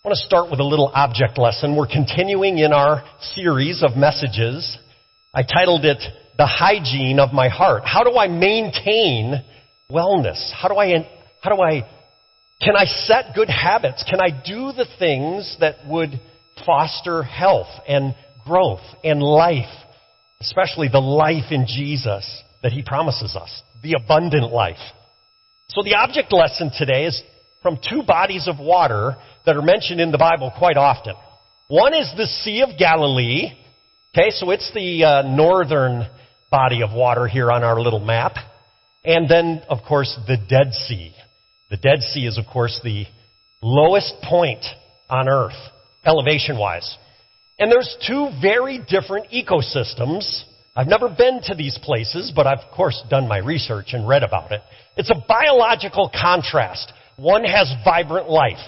I want to start with a little object lesson. We're continuing in our series of messages. I titled it, The Hygiene of My Heart. How do I maintain wellness? Can I set good habits? Can I do the things that would foster health and growth and life, especially the life in Jesus that He promises us, the abundant life? So the object lesson today is from two bodies of water that are mentioned in the Bible quite often. One is the Sea of Galilee. Okay, so it's the northern body of water here on our little map. And then, of course, the Dead Sea. The Dead Sea is, of course, the lowest point on Earth, elevation-wise. And there's two very different ecosystems. I've never been to these places, but I've, of course, done my research and read about it. It's a biological contrast. One has vibrant life,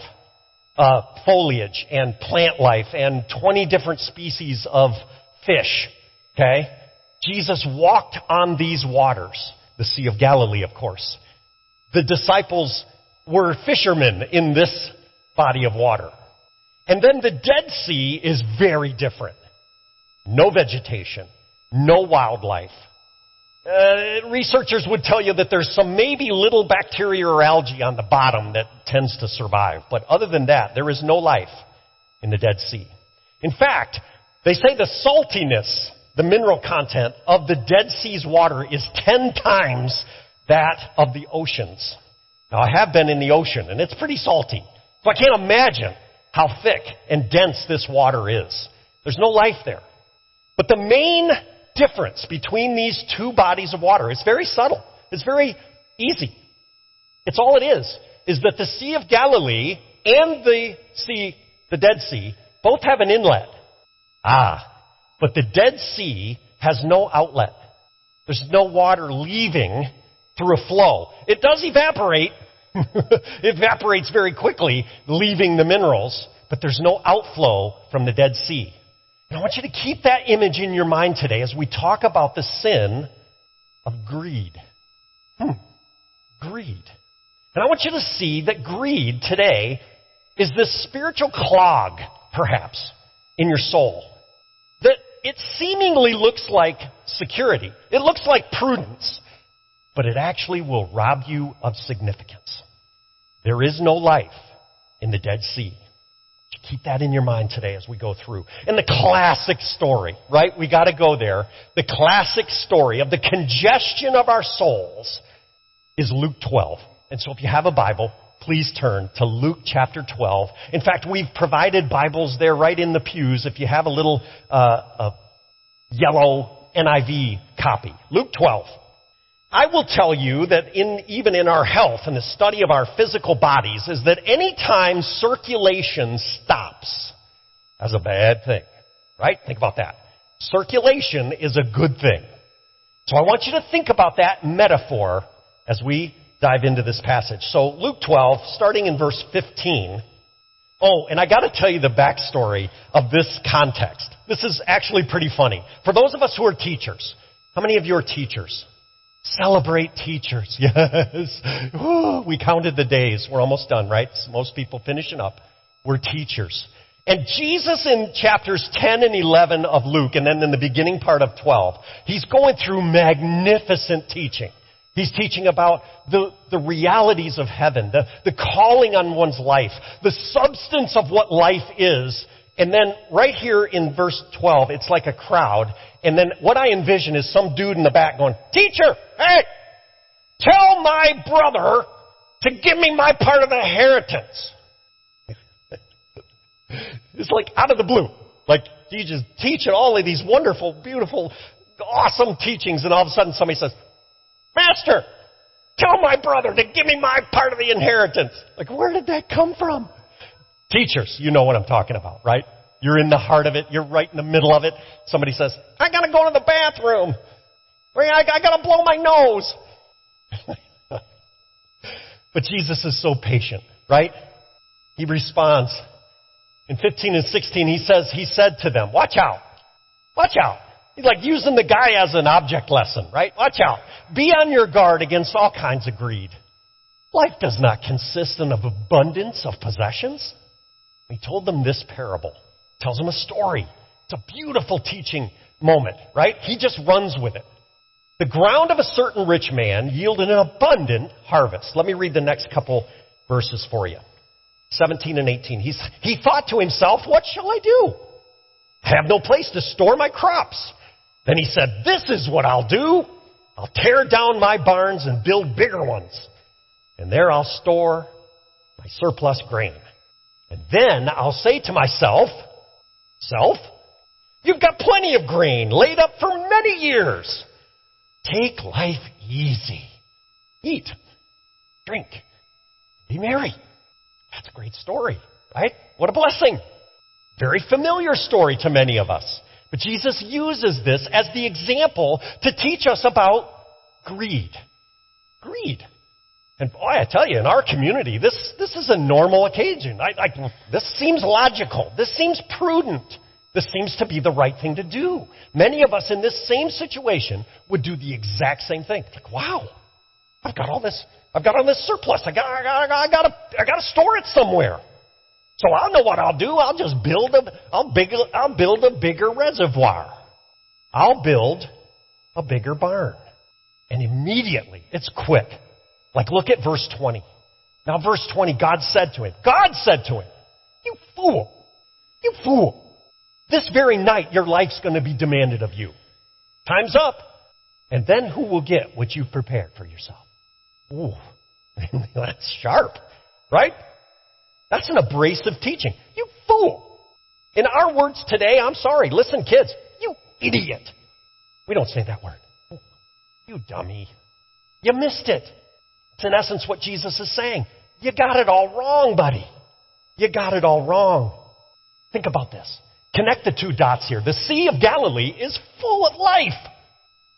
foliage and plant life, and 20 different species of fish. Okay? Jesus walked on these waters, the Sea of Galilee, of course. The disciples were fishermen in this body of water. And then the Dead Sea is very different. No vegetation, no wildlife. Researchers would tell you that there's some maybe little bacteria or algae on the bottom that tends to survive. But other than that, there is no life in the Dead Sea. In fact, they say the saltiness, the mineral content of the Dead Sea's water is 10 times that of the oceans. Now, I have been in the ocean, and it's pretty salty. So I can't imagine how thick and dense this water is. There's no life there. But the main difference between these two bodies of water is very subtle. It's very easy. It's all it is that the Sea of Galilee and the Dead Sea both have an inlet. But the Dead Sea has no outlet. There's no water leaving through a flow. It does evaporate. It evaporates very quickly, leaving the minerals, but there's no outflow from the Dead Sea. And I want you to keep that image in your mind today as we talk about the sin of greed. Greed. And I want you to see that greed today is this spiritual clog, perhaps, in your soul. That it seemingly looks like security. It looks like prudence. But it actually will rob you of significance. There is no life in the Dead Sea. Keep that in your mind today as we go through. And the classic story, right? We got to go there. The classic story of the congestion of our souls is Luke 12. And so if you have a Bible, please turn to Luke chapter 12. In fact, we've provided Bibles there right in the pews if you have a little yellow NIV copy. Luke 12. I will tell you that even in our health and the study of our physical bodies is that any time circulation stops, that's a bad thing, right? Think about that. Circulation is a good thing. So I want you to think about that metaphor as we dive into this passage. So Luke 12, starting in verse 15. Oh, and I got to tell you the backstory of this context. This is actually pretty funny. For those of us who are teachers, how many of you are teachers? Celebrate teachers. Yes. Ooh, we counted the days. We're almost done, right? Most people finishing up. We're teachers. And Jesus in chapters 10 and 11 of Luke, and then in the beginning part of 12, he's going through magnificent teaching. He's teaching about the realities of heaven, the calling on one's life, the substance of what life is. And then right here in verse 12, it's like a crowd. And then what I envision is some dude in the back going, "Teacher, hey, tell my brother to give me my part of the inheritance." It's like out of the blue. Like he's just teaching all of these wonderful, beautiful, awesome teachings. And all of a sudden somebody says, "Master, tell my brother to give me my part of the inheritance." Like, where did that come from? Teachers, you know what I'm talking about, right? You're in the heart of it. You're right in the middle of it. Somebody says, "I got to go to the bathroom. I got to blow my nose." But Jesus is so patient, right? He responds. In 15 and 16, he said to them, "Watch out. Watch out." He's like using the guy as an object lesson, right? Watch out. Be on your guard against all kinds of greed. Life does not consist in an abundance of possessions. He told them this parable. Tells them a story. It's a beautiful teaching moment, right? He just runs with it. The ground of a certain rich man yielded an abundant harvest. Let me read the next couple verses for you. 17 and 18. He thought to himself, what shall I do? I have no place to store my crops. Then he said, this is what I'll do. I'll tear down my barns and build bigger ones. And there I'll store my surplus grain. And then I'll say to myself, self, you've got plenty of grain laid up for many years. Take life easy. Eat, drink, be merry. That's a great story, right? What a blessing. Very familiar story to many of us. But Jesus uses this as the example to teach us about greed. Greed. And boy, I tell you, in our community, this is a normal occasion. This seems logical. This seems prudent. This seems to be the right thing to do. Many of us in this same situation would do the exact same thing. Like, wow, I've got all this surplus. I gotta store it somewhere. So I'll know what I'll do. I'll just build a bigger reservoir. I'll build a bigger barn. And immediately, it's quick. Like, look at verse 20. Now, verse 20, God said to him, you fool. This very night, your life's going to be demanded of you. Time's up. And then who will get what you've prepared for yourself? Ooh, that's sharp, right? That's an abrasive teaching. You fool. In our words today, I'm sorry. Listen, kids, you idiot. We don't say that word. You dummy. You missed it. It's in essence what Jesus is saying. You got it all wrong, buddy. You got it all wrong. Think about this. Connect the two dots here. The Sea of Galilee is full of life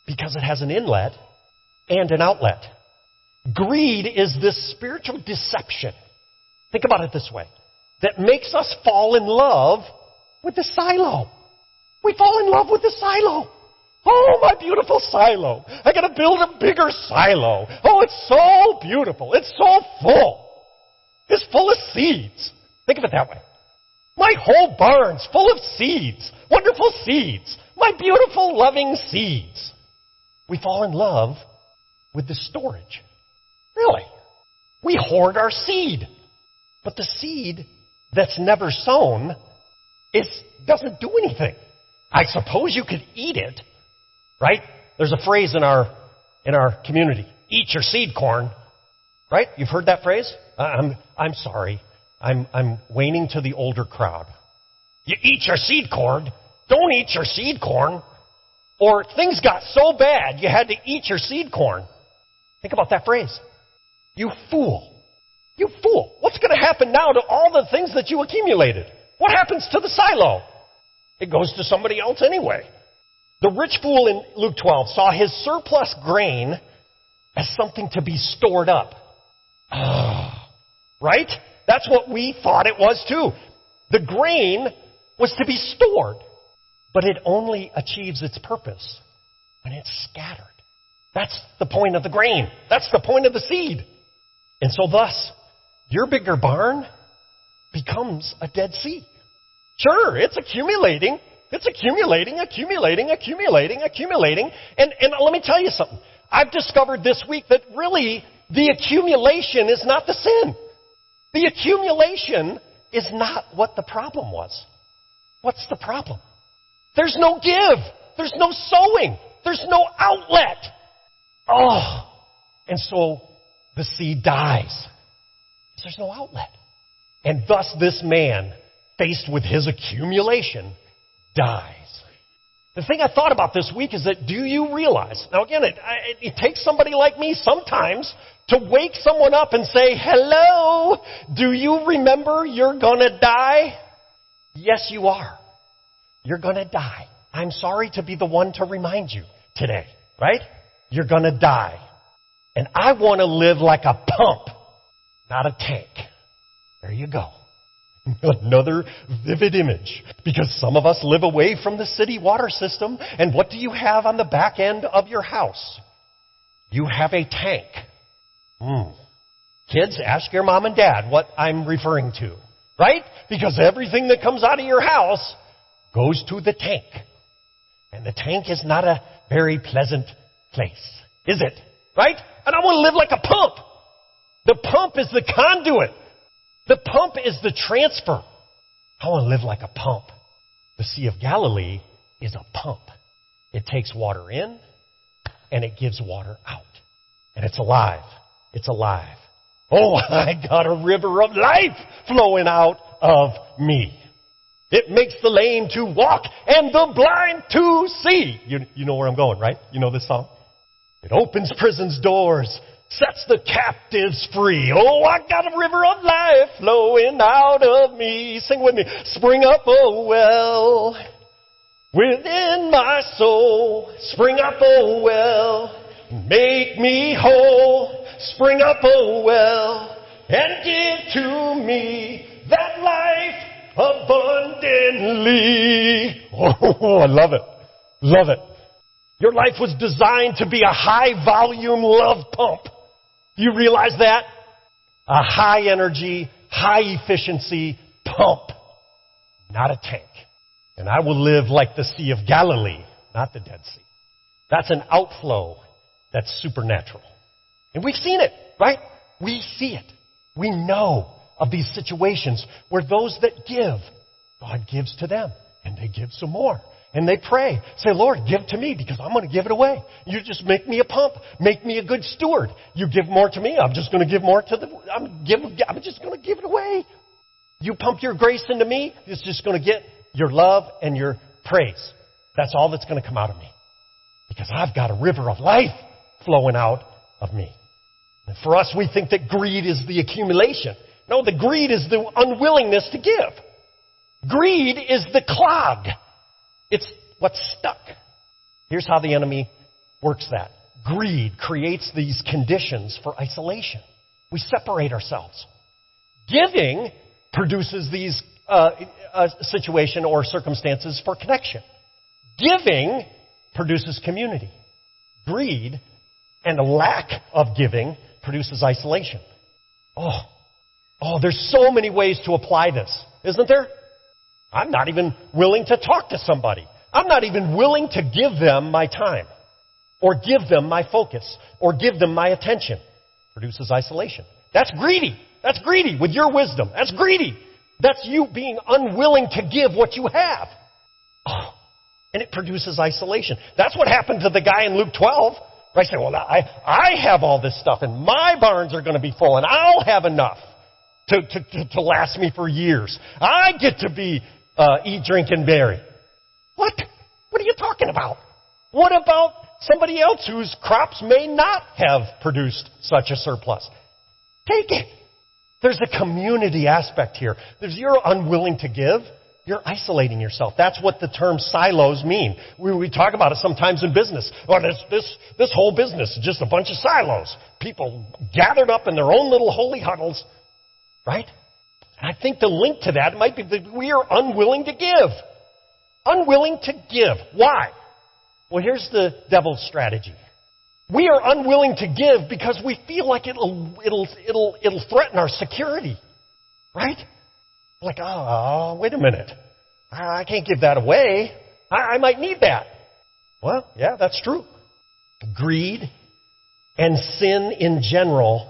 because it has an inlet and an outlet. Greed is this spiritual deception. Think about it this way. That makes us fall in love with the silo. We fall in love with the silo. Oh, my beautiful silo. I got to build a bigger silo. Oh, it's so beautiful. It's so full. It's full of seeds. Think of it that way. My whole barn's full of seeds. Wonderful seeds. My beautiful, loving seeds. We fall in love with the storage. Really. We hoard our seed. But the seed that's never sown doesn't do anything. I suppose you could eat it, right? There's a phrase in our community, eat your seed corn, right? You've heard that phrase? I'm sorry. I'm waning to the older crowd. You eat your seed corn. Don't eat your seed corn. Or things got so bad you had to eat your seed corn. Think about that phrase. You fool. You fool. What's going to happen now to all the things that you accumulated? What happens to the silo? It goes to somebody else anyway. The rich fool in Luke 12 saw his surplus grain as something to be stored up. Right? That's what we thought it was too. The grain was to be stored, but it only achieves its purpose when it's scattered. That's the point of the grain. That's the point of the seed. And so thus, your bigger barn becomes a dead sea. Sure, it's accumulating. It's accumulating. And let me tell you something. I've discovered this week that really the accumulation is not the sin. The accumulation is not what the problem was. What's the problem? There's no give. There's no sowing. There's no outlet. And so the seed dies. There's no outlet. And thus this man, faced with his accumulation, dies. The thing I thought about this week is that do you realize, now again, it takes somebody like me sometimes to wake someone up and say, hello, do you remember you're gonna die? Yes, you are. You're gonna die. I'm sorry to be the one to remind you today, right? You're gonna die. And I want to live like a pump, not a tank. There you go. Another vivid image, because some of us live away from the city water system, and what do you have on the back end of your house? You have a tank. Kids, ask your mom and dad what I'm referring to, right? Because everything that comes out of your house goes to the tank. And the tank is not a very pleasant place, is it? Right? And I want to live like a pump. The pump is the conduit. The pump is the transfer. I want to live like a pump. The Sea of Galilee is a pump. It takes water in, and it gives water out. And it's alive. It's alive. Oh, I got a river of life flowing out of me. It makes the lame to walk and the blind to see. You know where I'm going, right? You know this song? It opens prison's doors, sets the captives free. Oh, I got a river of life flowing out of me. Sing with me. Spring up, oh well, within my soul. Spring up, oh well, make me whole. Spring up, oh well, and give to me that life abundantly. Oh, I love it. Love it. Your life was designed to be a high-volume love pump. Do you realize that? A high-energy, high-efficiency pump, not a tank. And I will live like the Sea of Galilee, not the Dead Sea. That's an outflow that's supernatural. And we've seen it, right? We see it. We know of these situations where those that give, God gives to them, and they give some more. And they pray, say, Lord, give to me because I'm going to give it away. You just make me a pump. Make me a good steward. You give more to me. I'm just going to give more to I'm just going to give it away. You pump your grace into me. It's just going to get your love and your praise. That's all that's going to come out of me. Because I've got a river of life flowing out of me. And for us, we think that greed is the accumulation. No, the greed is the unwillingness to give. Greed is the clog. It's what's stuck. Here's how the enemy works that. Greed creates these conditions for isolation. We separate ourselves. Giving produces these situation or circumstances for connection. Giving produces community. Greed and a lack of giving produces isolation. Oh, there's so many ways to apply this, isn't there? I'm not even willing to talk to somebody. I'm not even willing to give them my time or give them my focus or give them my attention. Produces isolation. That's greedy. That's greedy with your wisdom. That's greedy. That's you being unwilling to give what you have. Oh, and it produces isolation. That's what happened to the guy in Luke 12. I say, well, I have all this stuff and my barns are going to be full and I'll have enough to last me for years. I get to be eat, drink, and marry. What? What are you talking about? What about somebody else whose crops may not have produced such a surplus? Take it. There's a community aspect here. You're unwilling to give. You're isolating yourself. That's what the term silos mean. We talk about it sometimes in business. Well, this whole business is just a bunch of silos. People gathered up in their own little holy huddles. Right? I think the link to that might be that we are unwilling to give. Unwilling to give. Why? Well, here's the devil's strategy. We are unwilling to give because we feel like it'll threaten our security. Right? Like, wait a minute. I can't give that away. I might need that. Well, yeah, that's true. Greed and sin in general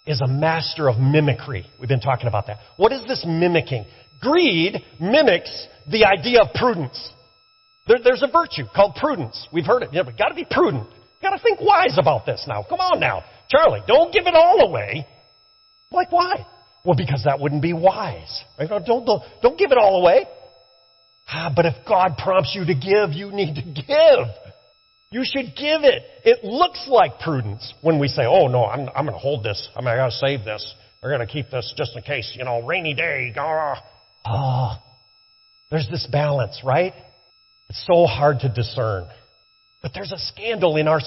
is a master of mimicry. We've been talking about that. What is this mimicking? Greed mimics the idea of prudence. There's a virtue called prudence. We've heard it. Yeah, but got to be prudent. Got to think wise about this now. Come on now. Charlie, don't give it all away. Like, why? Well, because that wouldn't be wise. Right? Don't give it all away. But if God prompts you to give, you need to give. You should give it. It looks like prudence when we say, oh, no, I'm going to hold this. I got to save this. We're going to keep this just in case, rainy day. There's this balance, right? It's so hard to discern. But there's a scandal in our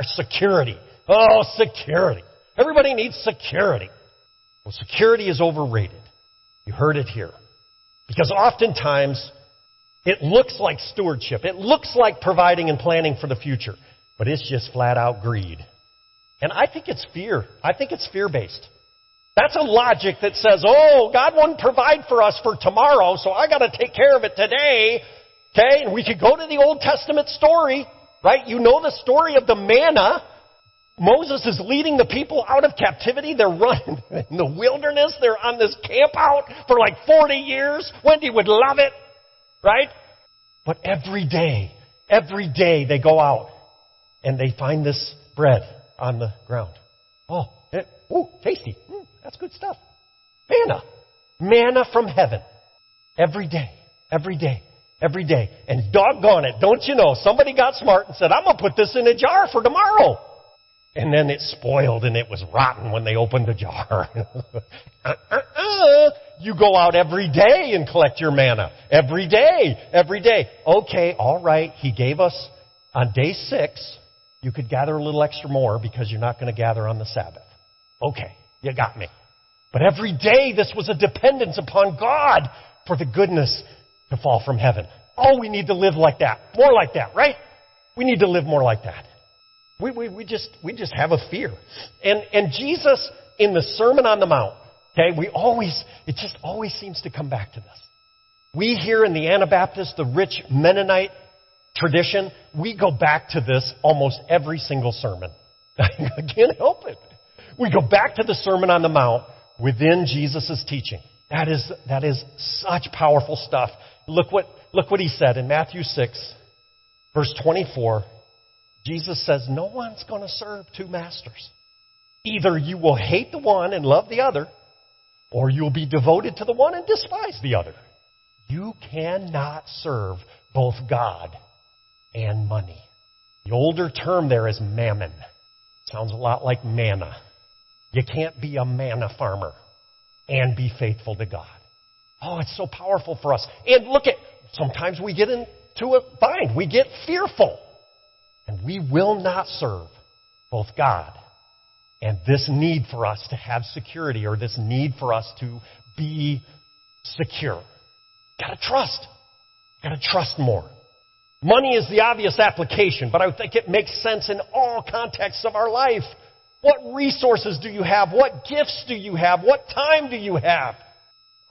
security. Oh, security. Everybody needs security. Well, security is overrated. You heard it here. Because oftentimes, it looks like stewardship. It looks like providing and planning for the future. But it's just flat out greed. And I think it's fear. I think it's fear-based. That's a logic that says, oh, God wouldn't provide for us for tomorrow, so I got to take care of it today. Okay, and we could go to the Old Testament story, right? You know the story of the manna. Moses is leading the people out of captivity. They're running in the wilderness. They're on this camp out for like 40 years. Wendy would love it, right? But every day they go out and they find this bread on the ground. Tasty. That's good stuff. Manna from heaven. Every day. And doggone it, don't you know, somebody got smart and said, I'm going to put this in a jar for tomorrow. And then it spoiled and it was rotten when they opened the jar. You go out every day and collect your manna. Every day. Okay, all right, he gave us on day 6, you could gather a little extra more because you're not going to gather on the Sabbath. Okay, you got me. But every day this was a dependence upon God for the goodness to fall from heaven. Oh, we need to live like that. More like that, right? We need to live more like that. We just have a fear. And Jesus in the Sermon on the Mount, okay, it just always seems to come back to this. We here in the Anabaptist, the rich Mennonite tradition, we go back to this almost every single sermon. I can't help it. We go back to the Sermon on the Mount within Jesus' teaching. That is such powerful stuff. Look what he said in Matthew 6, verse 24. Jesus says, no one's going to serve 2 masters. Either you will hate the one and love the other, or you'll be devoted to the one and despise the other. You cannot serve both God and money. The older term there is mammon. Sounds a lot like manna. You can't be a manna farmer and be faithful to God. Oh, it's so powerful for us. And sometimes we get into a bind. We get fearful. And we will not serve both God and this need for us to have security or this need for us to be secure. Gotta trust. Gotta trust more. Money is the obvious application, but I think it makes sense in all contexts of our life. What resources do you have? What gifts do you have? What time do you have?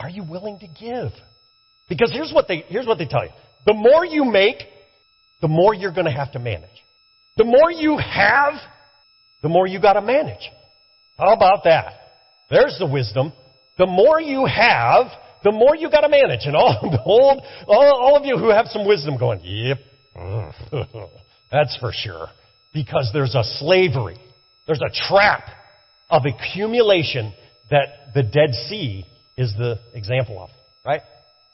Are you willing to give? Because here's what they tell you. The more you make, the more you're going to have to manage. The more you have, the more you got to manage. How about that? There's the wisdom. The more you have, the more you got to manage. And all of you who have some wisdom going, yep, that's for sure. Because there's a slavery. There's a trap of accumulation that the Dead Sea is the example of, right?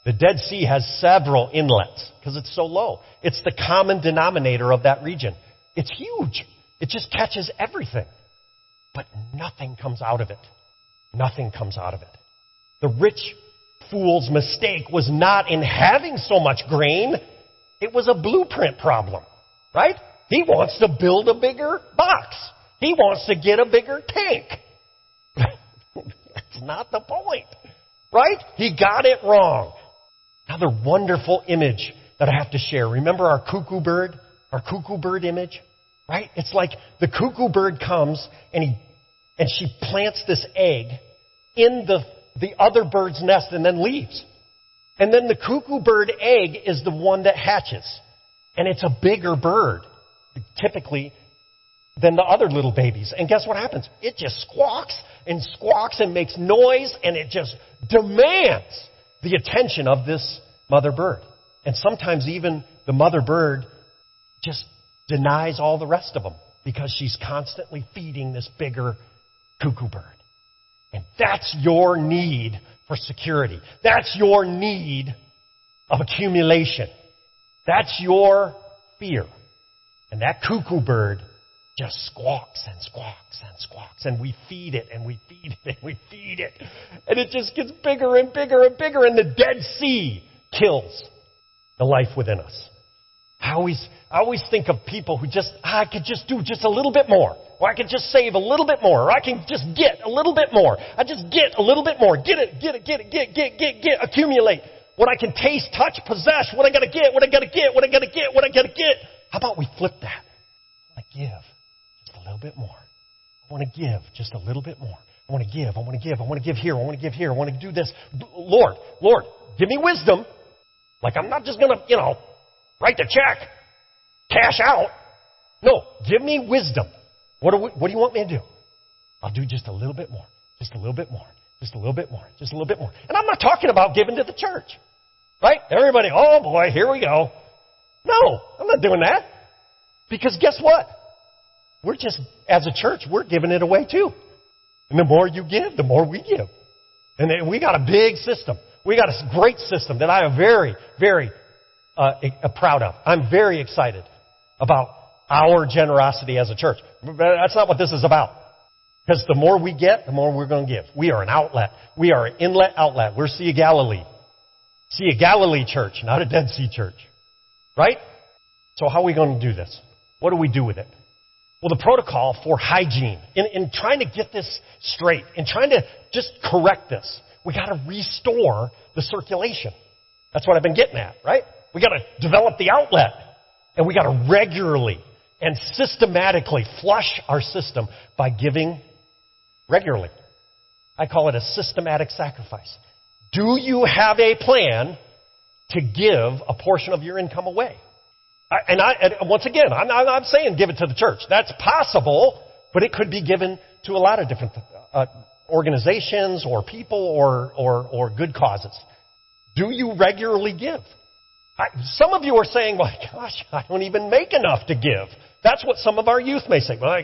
The Dead Sea has several inlets because it's so low. It's the common denominator of that region. It's huge. It just catches everything. But nothing comes out of it. Nothing comes out of it. The rich fool's mistake was not in having so much grain. It was a blueprint problem, right? He wants to build a bigger box. He wants to get a bigger tank. That's not the point, right? He got it wrong. Another wonderful image that I have to share. Remember our cuckoo bird image, right? It's like the cuckoo bird comes and she plants this egg in the other bird's nest and then leaves. And then the cuckoo bird egg is the one that hatches. And it's a bigger bird, typically, than the other little babies. And guess what happens? It just squawks and makes noise, and it just demands the attention of this mother bird. And sometimes even the mother bird just denies all the rest of them because she's constantly feeding this bigger cuckoo bird. And that's your need for security. That's your need of accumulation. That's your fear. And that cuckoo bird just squawks and squawks and squawks. And we feed it and we feed it and we feed it. And it just gets bigger and bigger and bigger. And the Dead Sea kills the life within us. I always think of people who I could just do just a little bit more. Or I could just save a little bit more. Or I can just get a little bit more. I just get a little bit more. Get, accumulate. What I can taste, touch, possess. What I got to get. How about we flip that? I give just a little bit more. I want to give just a little bit more. I want to give. I want to give. I want to give here. I want to give here. I want to do this. Lord, give me wisdom. Like I'm not just going to, write the check, cash out. No, give me wisdom. What do you want me to do? I'll do just a little bit more. Just a little bit more. Just a little bit more. Just a little bit more. And I'm not talking about giving to the church. Right? Everybody, oh boy, here we go. No, I'm not doing that. Because guess what? We're just, as a church, we're giving it away too. And the more you give, the more we give. And we got a big system. We got a great system that I am very, very proud of. I'm very excited about our generosity as a church. That's not what this is about. Because the more we get, the more we're going to give. We are an outlet. We are an inlet outlet. We're Sea of Galilee. Sea of Galilee church, not a Dead Sea church. Right? So how are we going to do this? What do we do with it? Well, the protocol for hygiene, in trying to get this straight, in trying to just correct this, we got to restore the circulation. That's what I've been getting at, right? We got to develop the outlet, and we got to regularly and systematically flush our system by giving regularly. I call it a systematic sacrifice. Do you have a plan to give a portion of your income away? And once again, I'm not saying give it to the church. That's possible, but it could be given to a lot of different organizations or people or good causes. Do you regularly give? Some of you are saying, well, gosh, I don't even make enough to give. That's what some of our youth may say. Well, I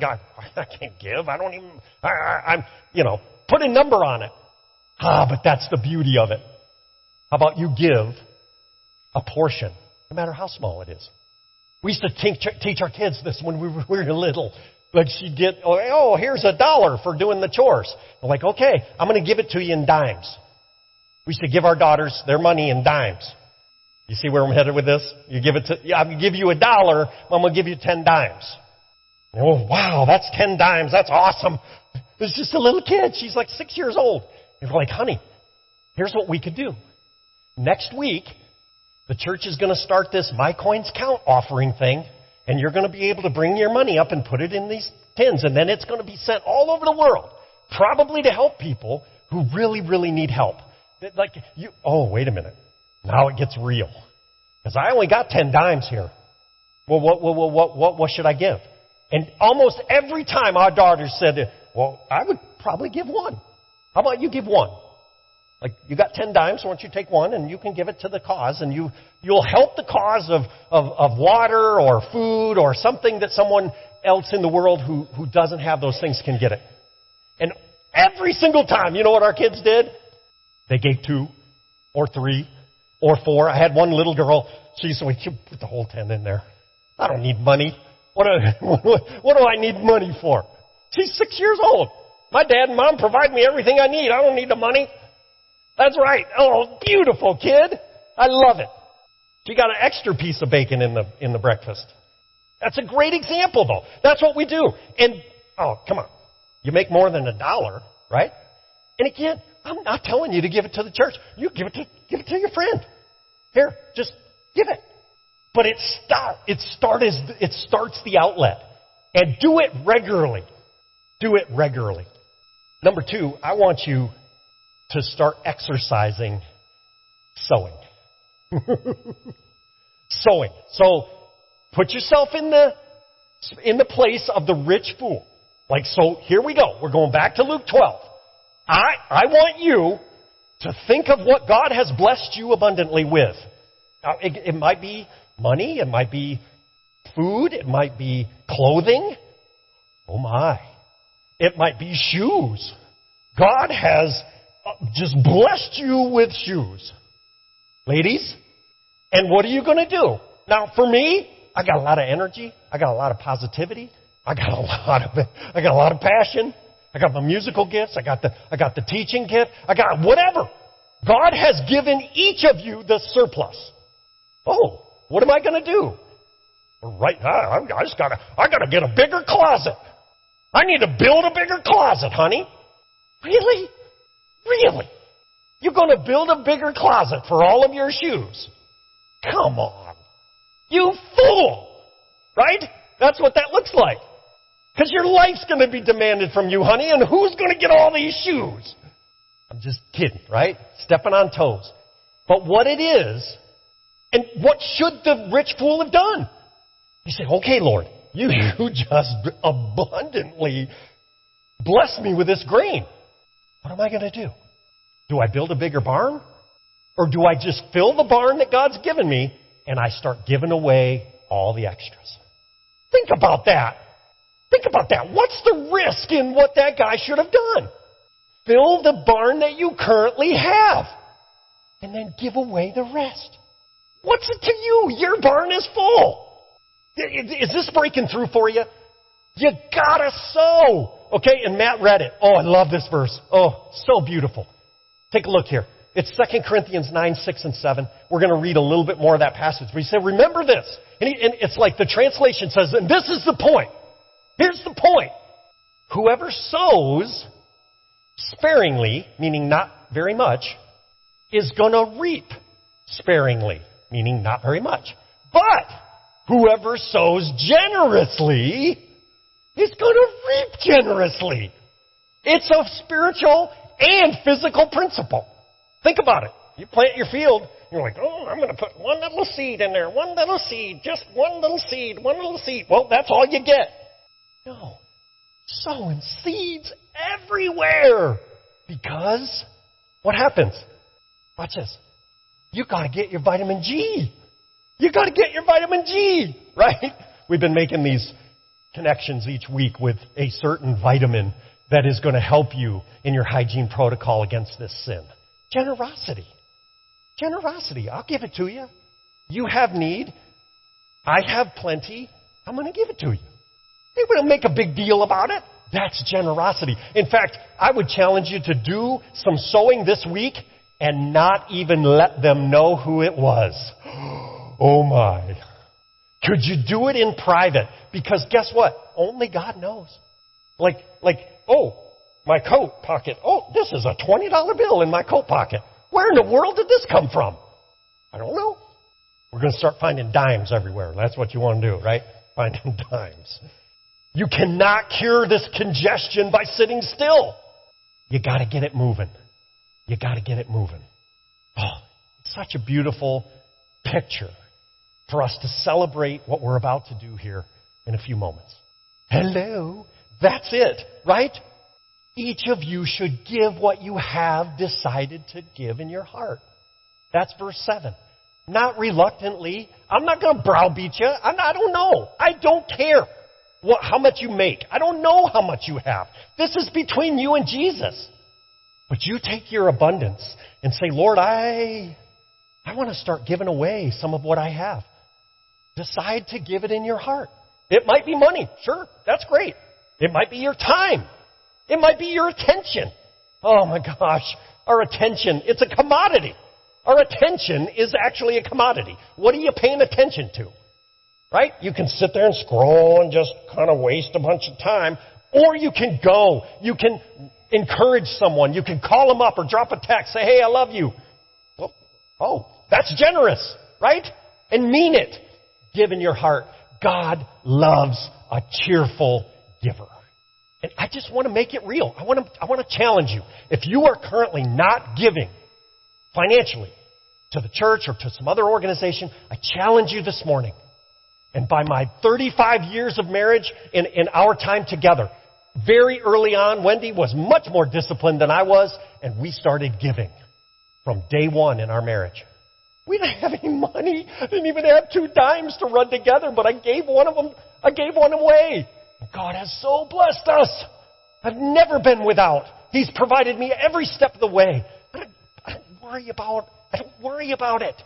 can't give. I don't even, I'm put a number on it. But that's the beauty of it. How about you give a portion, no matter how small it is? We used to teach our kids this when we were little. Like she'd get, oh, here's $1 for doing the chores. I'm like, okay, I'm going to give it to you in dimes. We used to give our daughters their money in dimes. You see where I'm headed with this? I'm going to give you $1, I'm going to give you 10 dimes. Oh, wow, that's 10 dimes. That's awesome. It's just a little kid. She's like 6 years old. And we're like, honey, here's what we could do. Next week, the church is going to start this My Coins Count offering thing, and you're going to be able to bring your money up and put it in these tins, and then it's going to be sent all over the world, probably to help people who really, really need help. Wait a minute. Now it gets real. Because I only got 10 dimes here. Well, what should I give? And almost every time our daughters said, well, I would probably give one. How about you give one? Like, you got 10 dimes, why don't you take one and you can give it to the cause, and you'll help the cause of water or food or something that someone else in the world who doesn't have those things can get it. And every single time, you know what our kids did? They gave 2 or 3 or 4. I had one little girl, she said, you put the whole 10 in there. I don't need money. What do I need money for? She's 6 years old. My dad and mom provide me everything I need. I don't need the money. That's right. Oh, beautiful kid. I love it. She got an extra piece of bacon in the breakfast. That's a great example, though. That's what we do. And, come on. You make more than $1, right? And again, I'm not telling you to give it to the church. You give it to your friend. Here, just give it. But it starts the outlet. And do it regularly. Do it regularly. Number 2, I want you to start exercising sowing. Sowing. So put yourself in the place of the rich fool. Like, so here we go. We're going back to Luke 12. I want you to think of what God has blessed you abundantly with. Now, it might be money. It might be food. It might be clothing. Oh my. It might be shoes. God has just blessed you with shoes. Ladies, and what are you going to do? Now, for me, I got a lot of energy. I got a lot of positivity. I got a lot of passion. I got my musical gifts. I got the teaching gift. I got whatever. God has given each of you the surplus. Oh, what am I going to do? Right, I gotta get a bigger closet. I need to build a bigger closet, honey. Really? Really? You're going to build a bigger closet for all of your shoes? Come on. You fool. Right? That's what that looks like. Because your life's going to be demanded from you, honey, and who's going to get all these shoes? I'm just kidding, right? Stepping on toes. But what it is, and what should the rich fool have done? He said, okay, Lord, you just abundantly blessed me with this grain. What am I going to do? Do I build a bigger barn? Or do I just fill the barn that God's given me and I start giving away all the extras? Think about that. Think about that. What's the risk in what that guy should have done? Fill the barn that you currently have and then give away the rest. What's it to you? Your barn is full. Is this breaking through for you? You gotta sow. Okay, and Matt read it. Oh, I love this verse. Oh, so beautiful. Take a look here. It's 2 Corinthians 9, 6, and 7. We're going to read a little bit more of that passage. But he said, remember this. And it's like the translation says, and this is the point. Here's the point. Whoever sows sparingly, meaning not very much, is going to reap sparingly, meaning not very much. But whoever sows generously is going to reap generously. It's a spiritual and physical principle. Think about it. You plant your field, you're like, oh, I'm going to put one little seed in there, one little seed, just one little seed, one little seed. Well, that's all you get. No. Sowing seeds everywhere. Because what happens? Watch this. You got to get your vitamin G. You got to get your vitamin G, right? We've been making these connections each week with a certain vitamin that is going to help you in your hygiene protocol against this sin. Generosity. Generosity. I'll give it to you. You have need. I have plenty. I'm going to give it to you. They wouldn't make a big deal about it. That's generosity. In fact, I would challenge you to do some sowing this week and not even let them know who it was. Oh my. Could you do it in private? Because guess what? Only God knows. Like, oh, my coat pocket. Oh, this is a $20 bill in my coat pocket. Where in the world did this come from? I don't know. We're going to start finding dimes everywhere. That's what you want to do, right? Finding dimes. You cannot cure this congestion by sitting still. You got to get it moving. You got to get it moving. Oh, it's such a beautiful picture for us to celebrate what we're about to do here in a few moments. Hello. That's it, right? Each of you should give what you have decided to give in your heart. That's verse 7. Not reluctantly. I'm not going to browbeat you. I don't know. I don't care how much you make. I don't know how much you have. This is between you and Jesus. But you take your abundance and say, Lord, I want to start giving away some of what I have. Decide to give it in your heart. It might be money. Sure, that's great. It might be your time. It might be your attention. Oh my gosh, our attention, it's a commodity. Our attention is actually a commodity. What are you paying attention to? Right? You can sit there and scroll and just kind of waste a bunch of time. Or you can go. You can encourage someone. You can call them up or drop a text. Say, hey, I love you. Well, oh, that's generous, right? And mean it. Give in your heart. God loves a cheerful giver. And I just want to make it real. I want to challenge you. If you are currently not giving financially to the church or to some other organization, I challenge you this morning. And by my 35 years of marriage in our time together, very early on, Wendy was much more disciplined than I was, and we started giving from day one in our marriage. We didn't have any money. I didn't even have 2 dimes to run together, but I gave one away. God has so blessed us. I've never been without. He's provided me every step of the way. I don't worry about it.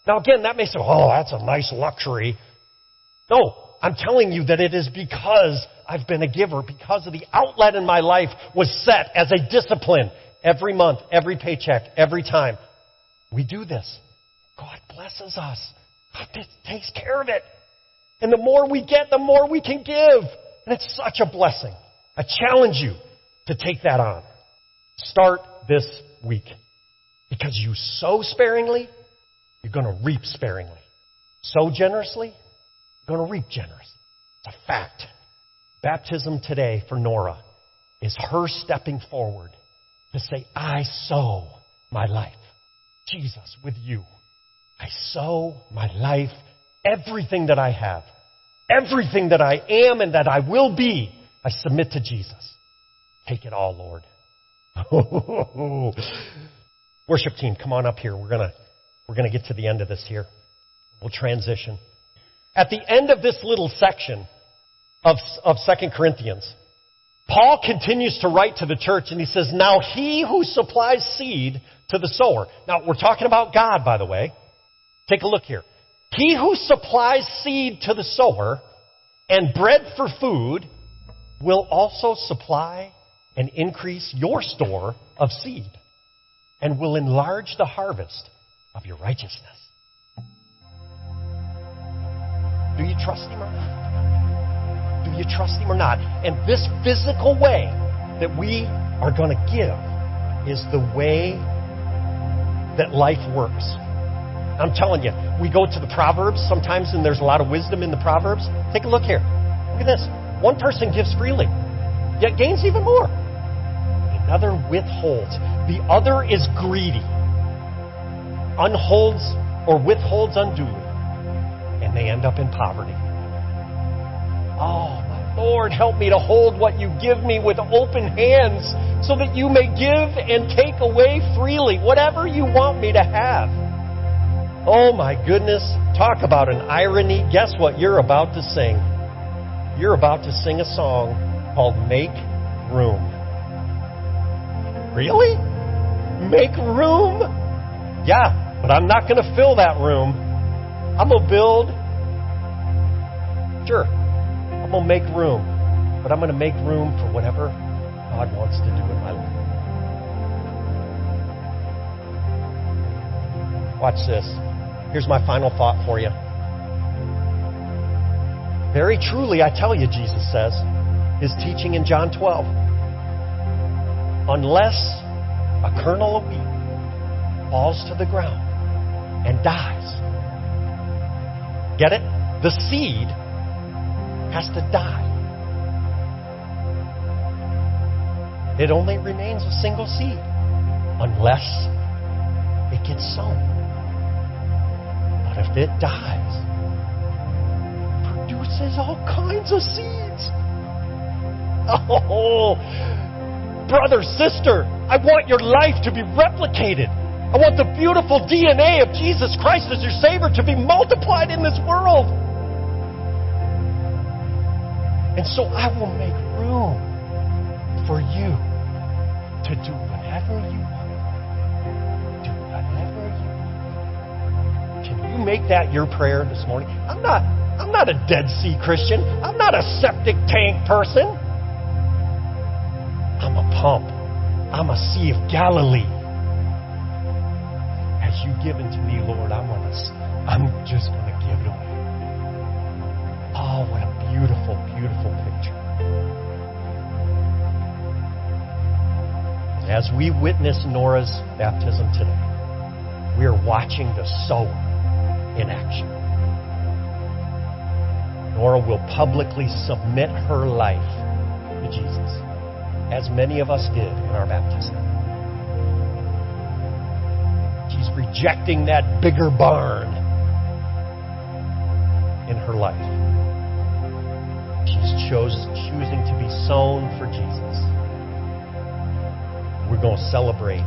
Now again, that may say, oh, that's a nice luxury. No, I'm telling you that it is because I've been a giver, because of the outlet in my life was set as a discipline every month, every paycheck, every time. We do this. God blesses us. God takes care of it. And the more we get, the more we can give. And it's such a blessing. I challenge you to take that on. Start this week. Because you sow sparingly, you're going to reap sparingly. Sow generously, you're going to reap generously. It's a fact. Baptism today for Nora is her stepping forward to say, I sow my life. Jesus, with you. I sow my life, everything that I have, everything that I am and that I will be, I submit to Jesus. Take it all, Lord. Worship team, come on up here. We're gonna get to the end of this here. We'll transition. At the end of this little section of 2 Corinthians, Paul continues to write to the church, and he says, now he who supplies seed to the sower. Now, we're talking about God, by the way. Take a look here. He who supplies seed to the sower and bread for food will also supply and increase your store of seed and will enlarge the harvest of your righteousness. Do you trust him or not? Do you trust him or not? And this physical way that we are going to give is the way that life works. I'm telling you, we go to the Proverbs sometimes, and there's a lot of wisdom in the Proverbs. Take a look here. Look at this. One person gives freely, yet gains even more. Another withholds. The other is greedy, unholds or withholds unduly, and they end up in poverty. Oh, my Lord, help me to hold what you give me with open hands so that you may give and take away freely whatever you want me to have. Oh, my goodness. Talk about an irony. Guess what you're about to sing? You're about to sing a song called Make Room. Really? Make room? Yeah, but I'm not going to fill that room. I'm going to build. Sure, I'm going to make room. But I'm going to make room for whatever God wants to do in my life. Watch this. Here's my final thought for you. Very truly, I tell you, Jesus says, his teaching in John 12. Unless a kernel of wheat falls to the ground and dies. Get it? The seed has to die. It only remains a single seed unless it gets sown. But if it dies, it produces all kinds of seeds. Oh, brother, sister, I want your life to be replicated. I want the beautiful DNA of Jesus Christ as your Savior to be multiplied in this world. And so I will make room for you to do whatever you want. Do whatever you want. Can you make that your prayer this morning? I'm not a Dead Sea Christian. I'm not a septic tank person. I'm a pump. I'm a Sea of Galilee. As you give into me, Lord, I'm just going to give it away. Oh, what a beautiful, beautiful picture. As we witness Nora's baptism today, we are watching the sower in action. Nora will publicly submit her life to Jesus, as many of us did in our baptism. She's rejecting that bigger barn in her life. She's choosing to be sown for Jesus. We're going to celebrate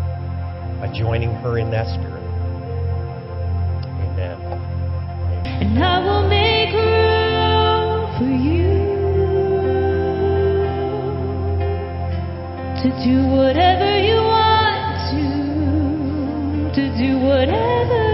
by joining her in that spirit. Amen. And I will make room for you to do whatever you want to do whatever